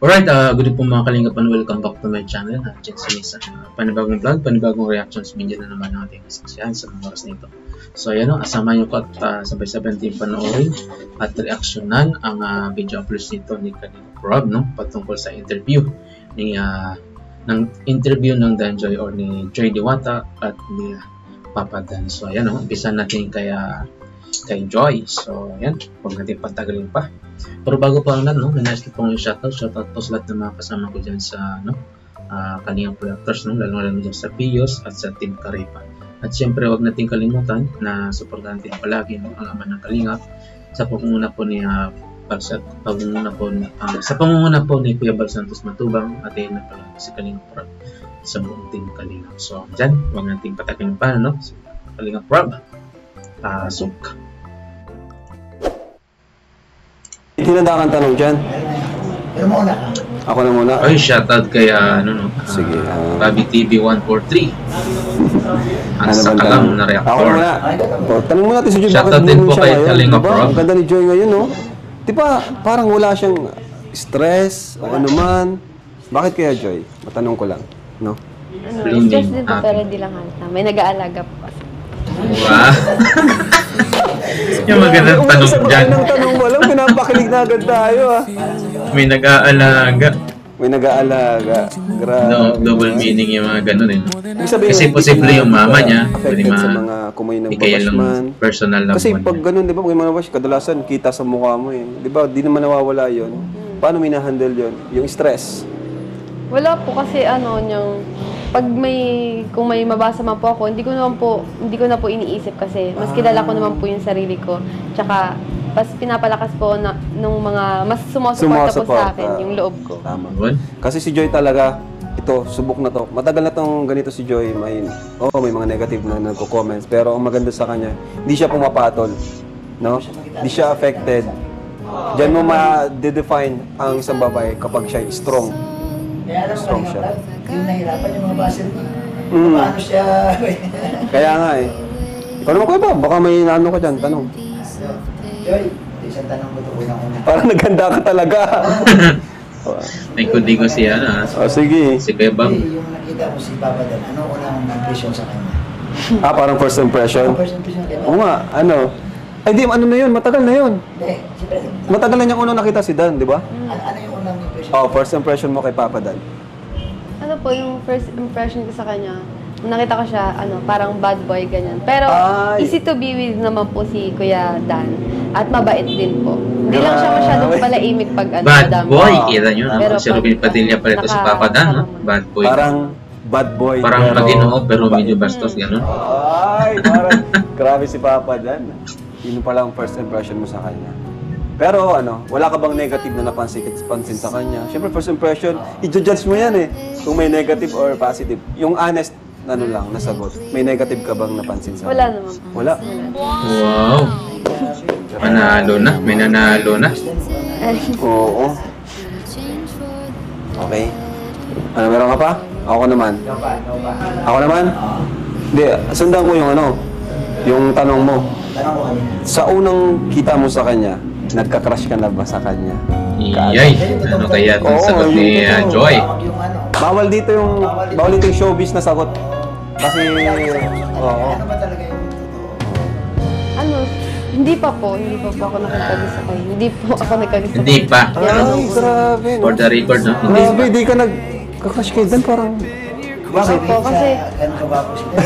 Alright, good day po mga kalingap and welcome back to my channel. Diyan sa panibagong vlog, panibagong reactions video na naman ang ating kasasiyahan sa mga oras nito. So ayan o, asama nyo ko at sabay-sabay natin panoorin at reaksyonan ang video uploads nito ni Kalinga Prab, no? Patungkol sa interview ng Danjoy or ni Joy Diwata at ni Papa Dan. So ayan o, umpisa natin kay Joy. So ayan, huwag natin patagalin pa. Pero bago pa lang, no, nais ko pong shoutout po sa lahat ng mga kasama ko dyan sa Kalinga Productors, no, lalo dyan sa Pios at sa Team Karipa. At syempre, huwag natin kalimutan na supportahan natin palagi ang ama ng Kalinga sa pangunguna po ni sa pangunguna po ni Kuya Bal Santos Matubang at ayun na pala si Kalinga Prab sa buong Team Kalinga. So dyan, huwag natin patagalin pa, no, si Kalinga Prab. Pasok. Tinanda kang tanong dyan. Pero muna ka. Ako na muna. Ay, shoutout kay Sige. Bobby TV 143. Ang Ano bang sakalam tanong? na Ako reactor. muna. Tanong mo natin si Joy. Shoutout din po kay Kalinga Prab. Ang ganda ni Joy ngayon, no? Di ba, parang wala siyang stress o ano man. Bakit kaya, Joy? Matanong ko lang, no? Stress din po, pero di lang halata. May nag-aalaga po kasi. Wow. Yung magandang tanong dyan. Ang tanong mo lang, pinapakilig na agad tayo, May nag-aalaga. May nag-aalaga. Grabe. No, double meaning yung mga ganun eh. Sabihin, Kasi posible yung mama niya. Pwede affected sa mga kumain ng kaya lang babashman. personal lang. Kasi pag ganun, di ba, pag mga bash, kadalasan kita sa mukha mo eh. Di ba, di naman nawawala yon. Paano mo na-handle yon? Yung stress. Wala po kasi kung may mabasa man po ako, hindi ko na po iniisip kasi mas kilala ko naman po yung sarili ko. Tsaka pas pinapalakas po nung mga mas sumusuporta po sa akin yung loob ko. Tama. Kasi si Joy talaga, ito, subok na to. Matagal na tong ganito si Joy. May mga negative na nagko-comments. Pero ang maganda sa kanya, hindi siya pumapatol. No? Hindi siya affected. Diyan mo ma-define ang isang babae kapag siya strong. Kaya alam Strong mo, siya. yung nahirapan yung mga basil niya. Paano siya? Kaya nga eh. Ikaw naman kuya ba? Baka may ano ka dyan, tanong. Joy, isang tanong ko ito unang-una. Parang naganda ka talaga. May kundi ko siya Sige. si Kuya Bang. Yung nakita mo si Papa Dan, ano unang impression sa kanya? Parang first impression? First impression kanya? Oo nga, ano? Ay di, ano na yun? Matagal na yun. Hindi, siyempre. Matagal na niyang unang nakita si Dan, di ba? Ano yung unang impression? First impression mo kay Papa Dan. Ano po, yung first impression ko sa kanya, nung nakita ko siya, parang bad boy, ganyan. Pero easy to be with naman po si Kuya Dan. At mabait din po. Hindi lang siya masyadong palaimik pag Bad madami. boy, kita nyo. Pero Si Robin Padilla pa rin si Papa Dan. Bad boy. Parang bad boy. Parang maginoo pero medyo bastos, gano'n. Ay, parang grabe si Papa Dan. Yun pala ang first impression mo sa kanya. Pero wala ka bang negative na napansin sa kanya? Siyempre, first impression, i-judge mo yan eh. Kung may negative or positive. Yung honest, nasagot. May negative ka bang napansin sa kanya? Wala naman. Wala? Wow. Manalo na. May nanalo na. Oo. Okay. Ano, meron ka pa? Ako naman. Ikaw ba? Ako naman? Hindi, sundan ko yung tanong mo. Tanong ko kanina. Sa unang kita mo sa kanya, nagka-crush ka na ba sa kanya? Iyay. Ano kaya itong sagot ni Joy? Yung ano? Bawal dito yung showbiz na sagot. Kasi, oo. Ano ba talaga yung totoo? Hindi pa po ako nakikita sa kanya. Hindi po ako nagkagusto. Hindi pa. Ay, grabe, no? For the record, no? Hindi Grabe, pa. di ka nagka-crush kay Dan, parang... Bakit po? Kasi, Ganun ka ba po sila?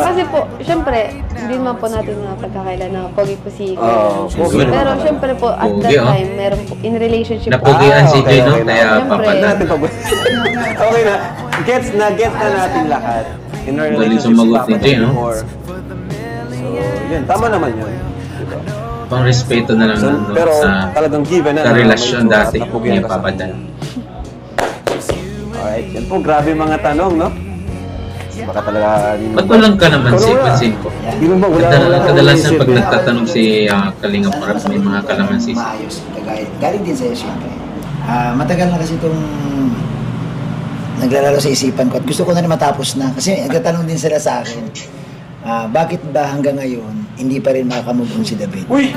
kasi po, syempre, hindi naman po natin pagkakailan na pogi po si Kuya. pogi. Pero syempre po, at Pogi, that time, meron po, in relationship po. Napugian si Joy, no? okay na. Kaya Siyempre. papadala. Natin pa okay na. Gets na natin lahat. In our Galing relationship, sumagot ni Jay, no? before. So, yun. Tama naman yun. Diba? Pang respeto na lang So, no, pero sa talagang given na relasyon may dati napugian ni ka sa Papa kanya. Dan. Alright. Yan po, grabe mga tanong, no? Baka talaga... Ba't walang kalamansi-pansin ko? Yun ba? Wala Kadalasan pag nagtatanong si Kalinga Prab, may mga kalamansi. Maayos. Galing din sa'yo, siyempre. Matagal na kasi itong naglalaro sa isipan ko at gusto ko na matapos na. Kasi nagtatanong din sila sa akin, bakit ba hanggang ngayon hindi pa rin makamove on si David? Uy!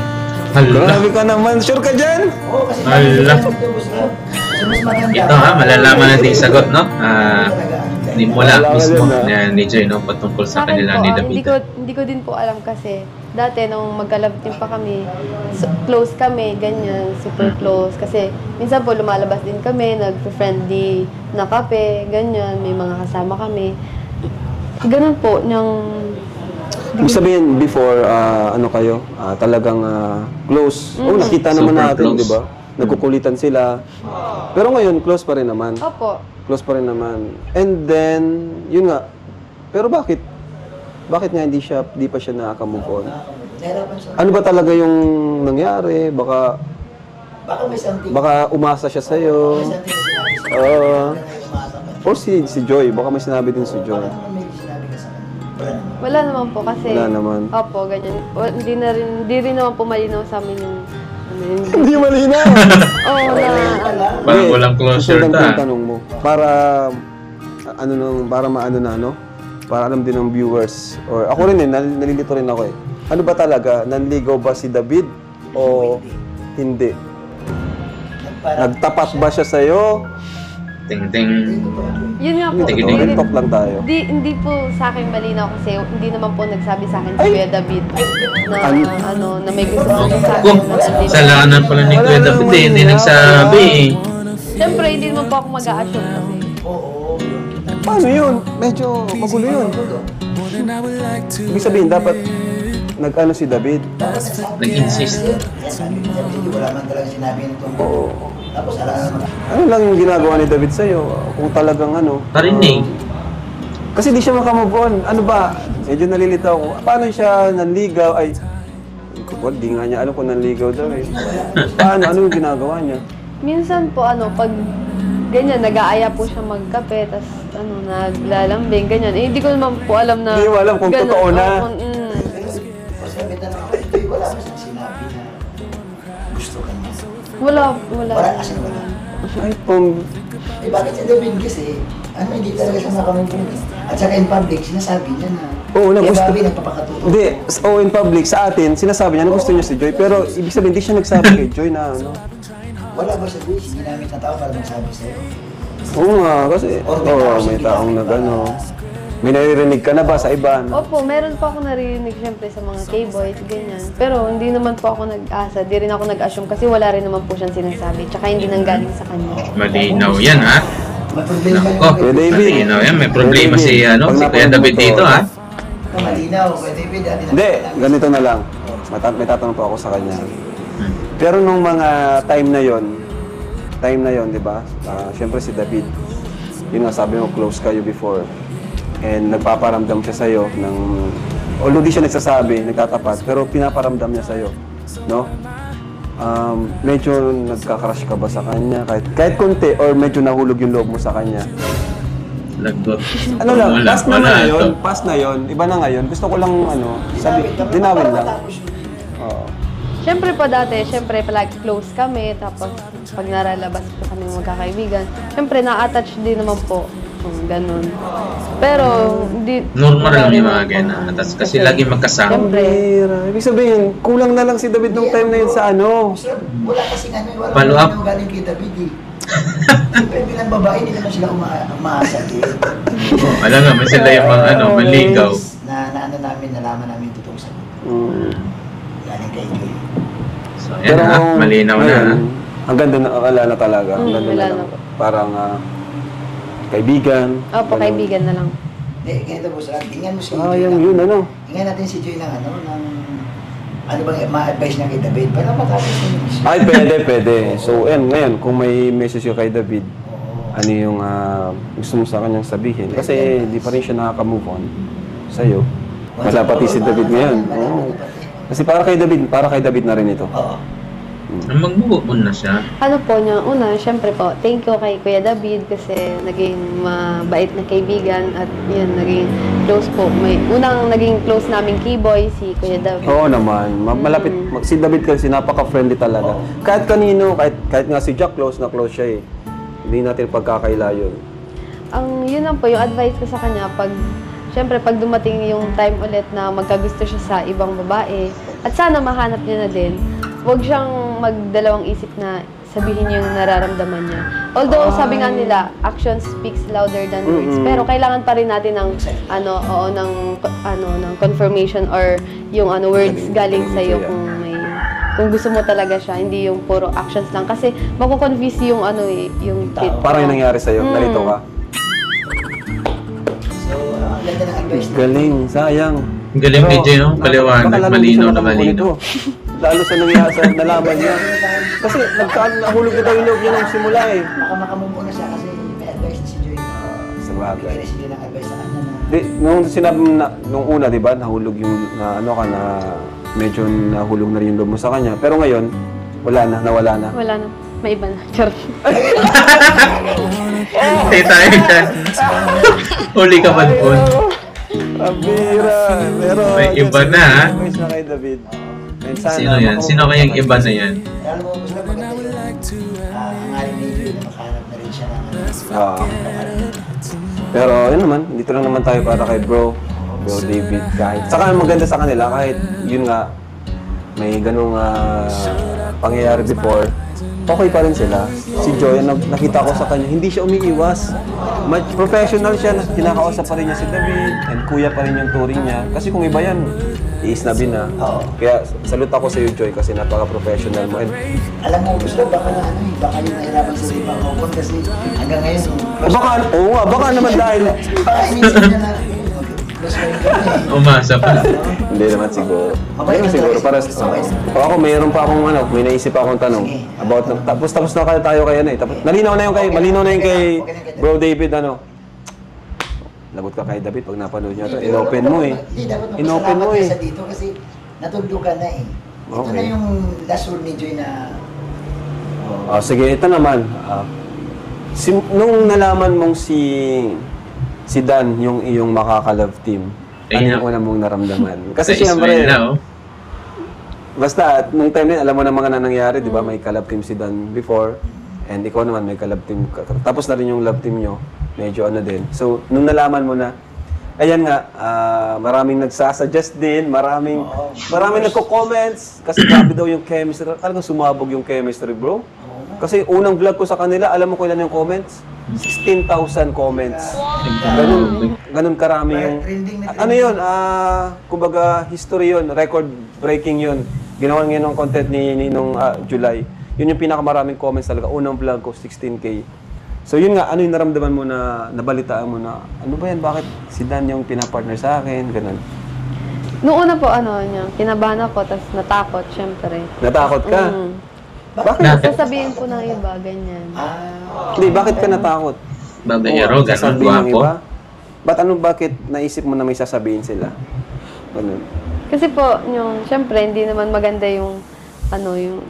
Hala. Grabe ka naman. Sure ka dyan? Oo, kasi Ala. dito, boss Gab. Kasi mas maganda. Ito ha, malalaman natin yung sagot, no? Talaga, Ni mula Wala ka mismo dyan, ha? ni Joy, no? Patungkol sa akin kanila po, ni hindi David. ko hindi ko din po alam kasi dati nung magka-love team pa kami, close kami, ganyan, super close. Kasi minsan po lumalabas din kami, nag-friendly na kape, ganyan, may mga kasama kami. Ganun po, Ibig sabihin, before, ano kayo, talagang close. Oo, nakita naman Super natin, close. di ba? Nagkukulitan sila. Pero ngayon, close pa rin naman. Opo. Close pa rin naman. And then, yun nga. Pero bakit? Bakit nga di pa siya nakaka-move on? Nahirapan siya. Ano ba talaga yung nangyari? Baka Baka may something. umasa siya sa'yo. May something na sinabi sa Oo. umaasa ka. Or si Joy. Baka may sinabi din si Joy. Baka naman may sinabi ka sa kanya. Wala naman. Wala naman po kasi. Wala naman. Opo, ganyan. Hindi rin naman po malinaw sa amin yung Hindi malinaw. Oo, na Parang walang closure Susundan ko ta. yung tanong mo. Para, para maano na, no? Para alam din ng viewers. Or ako rin nalilito rin ako eh. Ano ba talaga? Nanligaw ba si David? O hindi? Nagtapat ba siya sa'yo? Ting-ting. Yun nga po. Tingin- Real talk lang tayo. Hindi po sa akin malinaw kasi hindi naman po nagsabi sa akin si Kuya David na may gusto po siya sa akin. Oh, kasalanan pala ni Kuya David eh. Hindi nagsabi eh. Siyempre, hindi naman po ako mag-a-assume kasi. Oo. Paano yun? Medyo magulo yun. Ibig sabihin, dapat nag-ano si David. Nag-insist. Yan, sabi ni David, wala man talaga sinabi nito. Tapos ala naman. Ano lang yung ginagawa ni David sa'yo? Kung talagang ano. Parinig. Kasi di siya makamove on. Ano ba? Medyo nalilito ako. Paano siya nanligaw? Ay, well, di nga niya alam kung nanligaw daw eh. Paano? Ano yung ginagawa niya? Minsan po, pag ganyan, nag-aaya po siya magkape, tas naglalambing, ganyan. Eh, hindi ko naman po alam na... Hindi mo alam kung ganun. totoo na. Tapos sabi na naman, ito wala mo siyang sinabi na gusto ka niya. Wala. Wala kasi wala. Ay, pong... Eh bakit si David kasi, hindi talaga siya nakamove eh. At saka in public, sinasabi niya na. Oo, na Kaya gusto. Bobby nagpapakatulog. Hindi, in public, sa atin, sinasabi niya na gusto niya si Joy. Pero ibig sabihin, hindi siya nagsabi kay Joy na ano. Wala ba sa Diyos, ginamit na tao para magsabi sa'yo? Oo nga, kasi may taong nag-ano. May naririnig ka na ba sa iba? No? Opo, meron po ako naririnig siyempre sa mga K-boys, ganyan. Pero hindi naman po ako nag-asa, di rin ako nag-assume kasi wala rin naman po siyang sinasabi. Tsaka hindi nanggaling sa kanya. Malinaw yan ha. May problema Nako. yung Kuya David. Malinaw yan. May problema Kuya si, David, pag si Kuya napanood David mo to, dito ha. malinaw, Kuya David. Hindi, ganito na lang. May tatanong po ako sa kanya. Pero nung mga time na yon, di ba? Siyempre si David, yun nga sabi mo, close kayo before. And nagpaparamdam siya sa'yo ng... Although di siya nagsasabi, nagtatapat, pero pinaparamdam niya sa'yo. No? Medyo nagka-crush ka ba sa kanya? Kahit konti, or medyo nahulog yung loob mo sa kanya? Lagot. Ano lang, Wala, past na wala ngayon, ito. past na yon, iba na ngayon. Gusto ko lang, dinawin lang. Oo. Siyempre po dati, palagi close kami, tapos pag naralabas po kami magkakaibigan, siyempre na-attach din naman po. Ganun. Pero, hindi... Normal lang yung mga wala rin ganyan. naman po. Atas kasi lagi magkasama. Siyempre. Pambira. Ibig sabihin, kulang na lang si David nung time na yun sa ano. Wala kasi nga, wala Follow up. naman galing kay David eh. Siyempre bilang babae, hindi naman sila umaasa eh. Wala nga, may sila yung mga maligaw. Na ano namin, nalaman namin yung totoong sagot. Galing kay Joy. So, yan ha. Malinaw na. ngayon, ang ganda na, wala na talaga. Ang ganda wala na lang. na. Parang kaibigan. Opo, ganun. kaibigan na lang. Ganito po sila, tingnan mo si Sayang yun, ano? Tingnan natin si Joy ng ano bang ma-advise niya kay David para matapos na yung issue. Ay, pwede. So, ngayon, kung may message ka kay David, ano yung gusto mo sa kanyang sabihin? Kasi di pa rin siya nakaka-move on sa'yo. Wala pati si David ngayon. Oo. Kasi para kay David na rin ito. Oo. Mag-move on na siya. Ano po niya, una, syempre po, thank you kay Kuya David kasi naging mabait na kaibigan at yun, naging close po. Unang naging close namin keyboy, si Kuya David. Oo naman. Malapit. Si David kasi napaka-friendly talaga. Kahit kanino, kahit nga si Jack close na close siya eh. Hindi natin pagkakaila yun. Yun lang po, yung advice ko sa kanya, syempre, pag dumating yung time ulit na magkagusto siya sa ibang babae, at sana mahanap niya na din, wag siyang magdalawang isip na sabihin yung nararamdaman niya. Although sabi nga nila, action speaks louder than words. Pero kailangan pa rin natin ng ng confirmation or yung words galing sa iyo kung gusto mo talaga siya, hindi yung puro actions lang kasi mako-confuse yung yung kid. Parang yung nangyari sa'yo, nalito ka. So, ang ganda ng advice na. Galing, sayang. Ang galing PJ, no? Paliwanag, malinaw na malinaw. Lalo sa nangyari sa nalaman niya. Kasi nahulog na daw yung loob niya nung simula eh. Baka makamumpo na siya kasi may advice na si Joy. Sa bagay. Bigay na sila ng advice sa kanya na Nung sinabi mo na, nung una, di ba, nahulog yung, medyo nahulog na rin yung loob mo sa kanya. Pero ngayon, nawala na. Wala na. May iba na. Charot. Tayo dyan. Huli ka man po. Ang bira. Pero, May iba na, ha? advice na kay David. And sana, Sino yan? Sino kayang iba na yan? alam mo, mas maganda yun. Ang aling ni Joy na makahanap na rin siya ng Pero yun naman, dito lang naman tayo para kay Bro David. Saka maganda sa kanila kahit yun nga, may ganung pangyayari before, okay pa rin sila. Si Joy, nakita ko sa kanya, hindi siya umiiwas. Professional siya, kinakausap pa rin niya si David, and kuya pa rin yung touring niya. Kasi kung iba yan, iisnabin na. Kaya salute ako sa iyo, Joy, kasi napaka-professional mo. And Alam mo, gusto baka na baka yung nahirapan sa iba mo kasi hanggang ngayon, baka naman dahil... baka inisip niya na, close friend kami eh. Umasa pa. Hindi naman siguro. Hindi naman siguro. Para ako, mayroon pa akong may naisip akong tanong. About, tapos na tayo kay Tapos, malinaw na yung kay Bro David, Lagot ka kay David pag napanood niya ito. Inopen mo eh. Hindi, dapat Inopen mo magpasalamat eh. ka sa dito kasi natulog ka na eh. Ito Okay. na yung last word ni Joy na Sige, ito naman. Nung nalaman mong si Dan yung iyong makaka-love team, ano yung una mong naramdaman? Kasi siyempre, basta nung time na alam mo na mga nangyari, di ba? May ka-love team si Dan before, and ikaw naman may ka-love team. Tapos na rin yung love team nyo, medyo din. So, nung nalaman mo na, ayan nga, maraming nagsasuggest din, maraming nagko-comments, kasi grabe daw yung chemistry. Talagang sumabog yung chemistry, bro. Kasi unang vlog ko sa kanila, alam mo kung ilan yung comments? 16,000 comments. Ganun karami yung... Ano yun? Kumbaga, history yun, record-breaking yun. Ginawa nga yung content nung July. Yun yung pinakamaraming comments talaga. Unang vlog ko, 16K. So yun nga, ano yung naramdaman mo na nabalitaan mo na, ano ba yan, bakit si Dan yung pinapartner sa akin, ganun. Noong una po, kinabahan ako, tapos natakot, syempre. Natakot ka? bakit? Sasabihin po ng iba, ganyan. Hindi, bakit ka natakot? Babayero, ganun, Sasabihin ng guwapo. iba? Bakit naisip mo na may sasabihin sila? Ganun. Kasi po, syempre, hindi naman maganda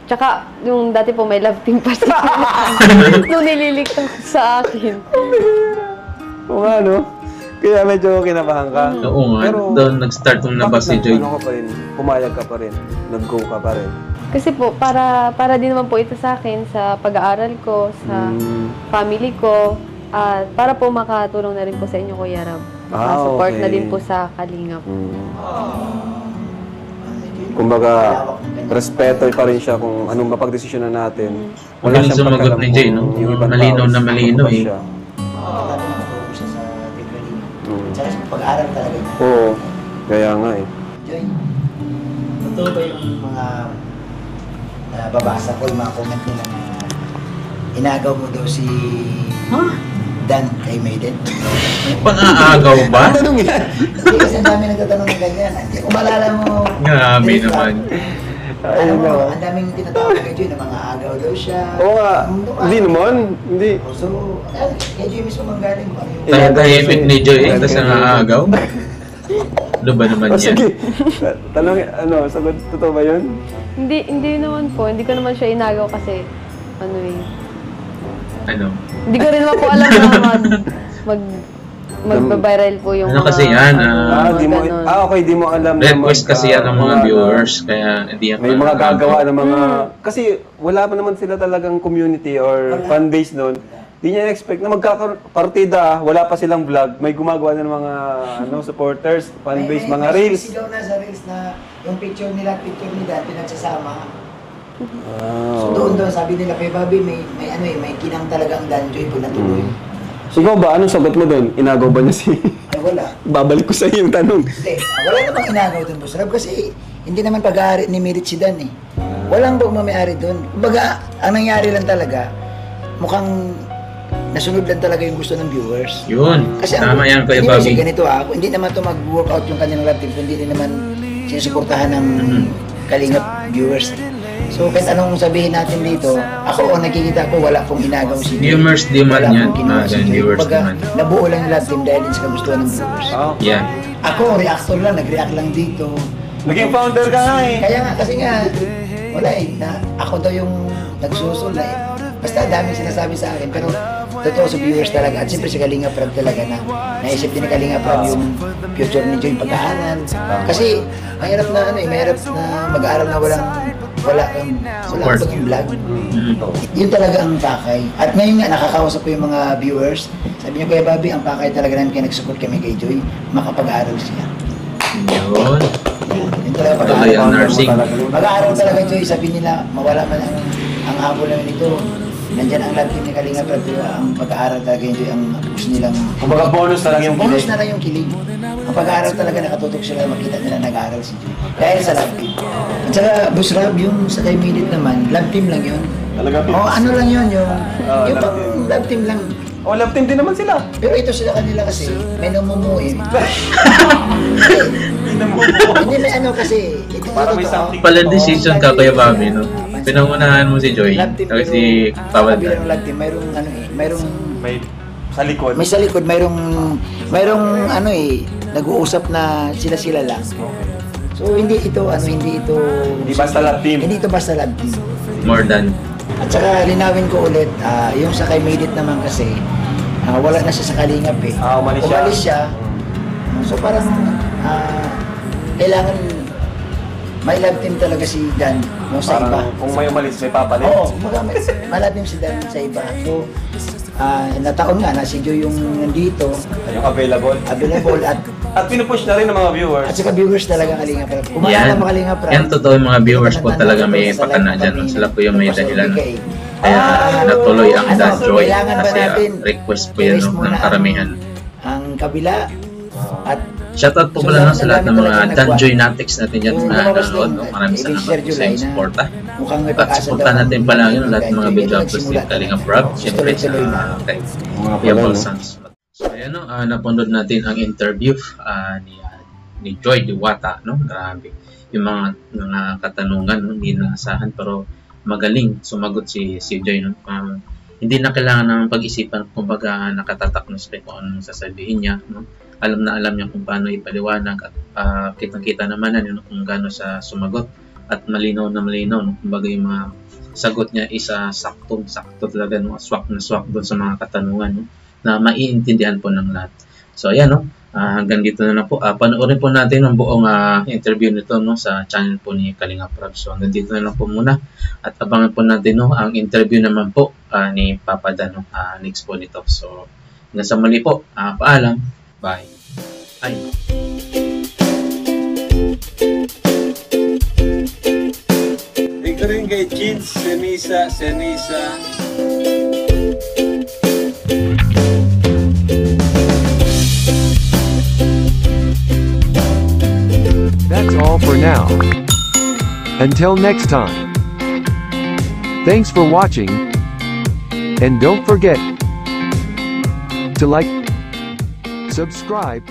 tsaka, yung dati po may love team pa sa akin. Nung nililikta ko sa akin. Oo nga, no? Kaya medyo kinabahan ka. Oo nga, doon nag-start nung nabas si Joy. Ka pa rin? Pumayag ka pa rin? Nag-go ka pa rin? Kasi po, para din naman po ito sa akin, sa pag-aaral ko, sa family ko, at para po makatulong na rin po sa inyo, Kuya Rab. Support na din po sa Kalingap. Kumbaga, respeto pa rin siya kung anong mapagdesisyonan natin. Magaling sumagot ni Jay, no? Malinaw na malinaw eh. Dapat nakatulog siya sa Biglalino. Tsaka sa pag-aaral talaga niya. Oo, kaya nga eh. Joy, totoo ba yung mga babasa ko, yung mga comment nila na inagaw mo daw si Dan kay Maiden? Pang-aagaw ba? Hindi kasi ang dami nagtatanong ng ganyan. Hindi ko malala mo. Grabe naman. Alam mo, ang daming tinatawag kay Joy na mga agaw daw siya. Oo nga, hindi naman. Hindi. So, kay Joy mismo manggaling mo. Tahimik ni Joy, tapos nangaagaw. Ano ba naman yan? Sige, tanong, sagot, totoo ba yun? Hindi naman po. Hindi ko naman siya inagaw kasi, Ano? Hindi ko rin naman po alam na magbabiral po yung Ano kasi yan, ganun. Okay, di mo alam request kasi yan ng mga viewers, kaya hindi yan may mga gagawa ng mga... Kasi wala pa naman sila talagang community or fanbase nun. Di niya expect na magkakapartida, wala pa silang vlog, may gumagawa ng mga supporters, fanbase, mga reels. May sigaw na sa reels na yung picture ni Dan pinagsasama. So doon sabi nila kay Bobby, may kinang talaga ang Danjoy pag natuloy. So ikaw ba, anong sagot mo doon? Inagaw ba niya si... Ay wala. Babalik ko sa iyo yung tanong. Hindi, wala namang inagaw doon, Boss Rab, kasi hindi naman pag-aari ni Mirit si Dan eh. Walang pagmamayari doon. Kumbaga, ang nangyari lang talaga, mukhang nasunod lang talaga yung gusto ng viewers. Yun. Kasi Tama yan, Kuya hindi Bobby. kasi ganito hindi naman to mag-workout yung kanilang love team, kundi din naman sinusuportahan ng Kalingap viewers. So kahit anong sabihin natin dito, ako nakikita ko wala pong inagaw si Joy. Viewers demand Wala yan. pong ginawa si Joy. Viewers Kumbaga, demand. nabuo lang yung love team dahil din sa kagustuhan ng viewers. Yan. Ako, reactor lang, nag-react lang dito. Naging founder ka nga eh. Kaya nga, kasi nga, wala ako daw yung nagsusul eh. Basta daming sinasabi sa akin, pero totoo sa viewers talaga. At siyempre si Kalinga Prab talaga na naisip din ni Kalinga Prab yung future ni Joy pag-aaral. Kasi mahirap na mahirap na mag-aaral na wala kang vlog. Yun talaga ang pakay. At ngayon nga, nakakausap ko yung mga viewers. Sabi niyo, Kuya Bobby, ang pakay talaga namin kaya nag-support kami kay Joy, makapag-aaral siya. Yun. Yun talaga Tuloy ang nursing. Mag-aaral talaga, Joy. Sabi nila, mawala man ang habol naman ito. Nandyan ang love team ni Kalinga Prab, ang pag-aaral talaga yun, Joy, ang gusto nilang... Kumbaga bonus na lang yung bonus na lang yung kilig. Ang pag-aaral talaga nakatutok sila, makita nila nag-aaral si Joy. Dahil sa love team. At saka, Boss Rab, yung sa kay Minute naman, love team lang yun. Talaga? Ano lang yun, yung pang love team lang. Love team din naman sila. Pero ito sila kanila kasi, may namumuin. Hindi may kasi. Para may something. Pala decision ka, Kuya Bobby, no? Pinangunahan mo si Joy. Kasi Papa Kabilang Dan. love team, mayroong May sa likod. may sa likod, mayroong nag-uusap na sila lang. So hindi ito Hindi basta love team. Hindi ito basta love team. More than. At saka linawin ko ulit, yung sa kay Made It naman kasi, wala na siya sa Kalingap eh. Umalis siya. So parang kailangan may love team talaga si Dan sa iba. Parang kung may umalis, may papalit. Oo, may love team si Dan sa iba. So, nataon nga na si Joy yung nandito, Yung available. at pinupush na rin ng mga viewers. saka viewers talaga Kalingap Prab. Kung Yan. mga Kalingap Prab, Yan totoo yung mga viewers po talaga may pakana dyan. No? Sila po yung may dahilan. Kaya natuloy ang Dan Joy. Kasi request po yan no, ng karamihan. Ang kabila at Shoutout po pala no, sa lahat ng mga Dan Joy Natics natin dyan na nanonood. No? Maraming salamat po sa inyong suporta. mukhang may At pag-asa supportan natin pala yun lahat ng mga video uploads ni Kalinga Prab. Siyempre sa kay Kuya Paul Santos. So ayan no, napanood natin ang interview ni Joy Diwata, no? Grabe. Yung mga katanungan, no? Hindi naasahan pero magaling sumagot si Joy, no? Hindi na kailangan ng pag-isipan, kumbaga nakatatak na siya kung anong sasabihin niya, no? Alam niya kung paano ipaliwanag at kitang-kita naman na kung gaano siya sumagot at malinaw na malinaw, no? Kumbaga yung mga sagot niya isa sakto talaga, no? Swak na swak doon sa mga katanungan, no? Na maiintindihan po ng lahat. So ayan, no? Hanggang dito na po. Panoorin po natin ang buong interview nito, no, sa channel po ni Kalinga Prab. So hanggang dito na lang po muna. At abangan po natin, no, ang interview naman po ni Papa Dan, no, next po nito. So hanggang sa muli po. Paalam. Bye. Bye. Thank you rin kay Kids, Senisa. That's all for now. Until next time. Thanks for watching. And don't forget to like, subscribe,